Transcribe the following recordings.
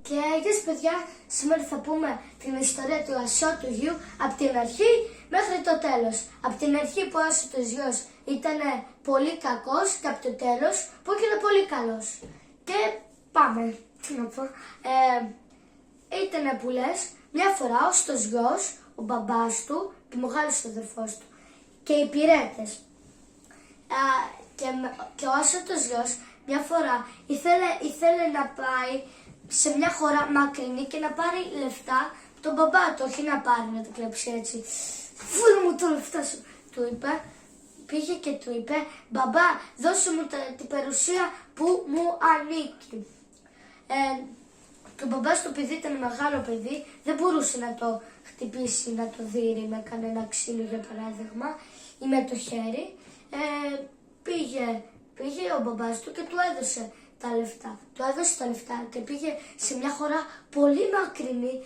Και γεια σας παιδιά, σήμερα θα πούμε την ιστορία του Ασώτου γιου από την αρχή μέχρι το τέλος. Από την αρχή που ο Ασώτος γιος ήταν πολύ κακός και από το τέλος που έγινε πολύ καλός. Και πάμε, τι να πω, ήτανε που λες, μια φορά ο Ασώτος γιος, ο μπαμπάς του και ο μεγάλος αδερφός του και οι υπηρέτες. Και ο Ασώτος γιος μια φορά ήθελε να πάει σε μια χώρα μακρινή και να πάρει λεφτά τον μπαμπά του, όχι να πάρει να το κλέψει έτσι. Φούρε μου τα λεφτά σου, του είπε. Πήγε και του είπε, μπαμπά δώσε μου την περιουσία που μου ανήκει. Και ο μπαμπάς του, επειδή ήταν μεγάλο παιδί, δεν μπορούσε να το χτυπήσει, να το δείρει με κανένα ξύλο για παράδειγμα ή με το χέρι. Πήγε ο μπαμπάς του και του έδωσε τα λεφτά. Του έδωσε τα λεφτά και πήγε σε μια χώρα πολύ μακρινή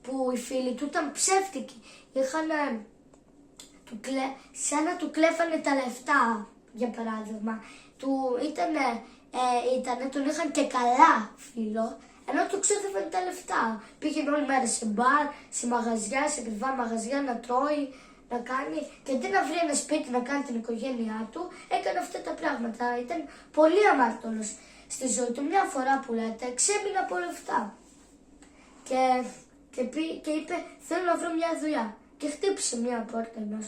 που οι φίλοι του ήταν ψεύτικοι. Σαν να του κλέφανε τα λεφτά, για παράδειγμα. Τον είχαν και καλά φίλο, ενώ του ξέδευαν τα λεφτά. Πήγαινε όλη μέρα σε μπαρ, σε μαγαζιά, σε ακριβά μαγαζιά να τρώει, να κάνει, και αντί να βρει ένα σπίτι να κάνει την οικογένειά του, έκανε αυτά τα πράγματα. Ήταν πολύ αμάρτωλος στη ζωή του. Μια φορά που λέτε, ξέμεινε από λεφτά. Και είπε, θέλω να βρω μια δουλειά. Και χτύπησε μια πόρτα ενός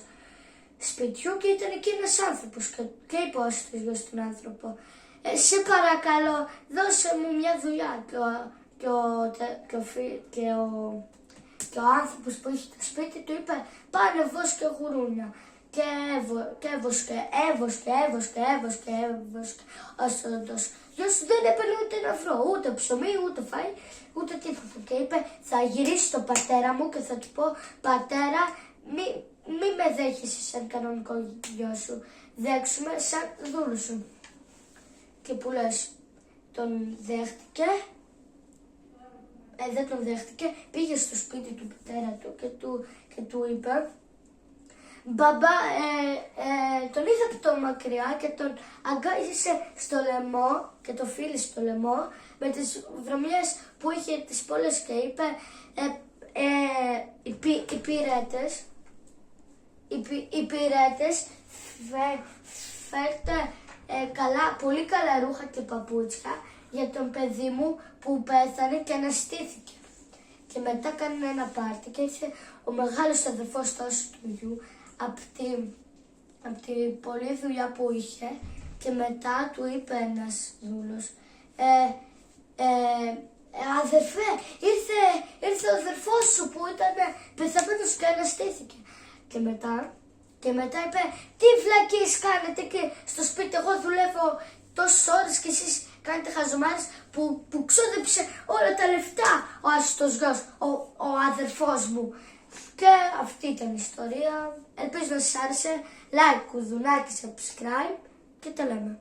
σπιτιού και ήταν εκεί ένας άνθρωπος. Και είπε ο Ασώτος γιος στον άνθρωπο, σε παρακαλώ, δώσε μου μια δουλειά. Και ο άνθρωπος που είχε το σπίτι του είπε, πάνε βόσκε γουρούνια. Και έβοσκε. Ο Ασώτος γιος δεν έπαιρνε ούτε να βρω, ούτε ψωμί, ούτε φαΐ, ούτε τίποτα. Και είπε, θα γυρίσει στον πατέρα μου και θα του πω, πατέρα, μη με δέχεσαι σαν κανονικό γιο σου, δέξουμε σαν δούλου σου. Και που λες, τον δέχτηκε. Δεν τον δέχτηκε, πήγε στο σπίτι του πατέρα του και του είπε, μπαμπά, τον είδε από το μακριά και τον αγκάλισε στο λαιμό και το φίλησε στο λαιμό με τις βρωμιές που είχε τις πόλες και είπε, υπηρέτες, φέρτε πολύ καλά ρούχα και παπούτσια για τον παιδί μου που πέθανε και αναστήθηκε. Και μετά κάνανε ένα πάρτι και ήρθε ο μεγάλος αδερφός του Ασώτου γιου από την πολλή δουλειά που είχε, και μετά του είπε ένας δούλος, αδερφέ, ήρθε ο αδερφός σου που ήταν πεθαμένος και αναστήθηκε. Και μετά είπε, τι βλακίες κάνετε και στο σπίτι, εγώ δουλεύω τόσες ώρες και εσείς κάνετε χαζομάρες, που ξόδεψε όλα τα λεφτά ο Ασώτος γιος, ο αδερφός μου. Και αυτή ήταν η ιστορία. Ελπίζω να σας άρεσε. Like, κουδουνάκι, subscribe και τα λέμε.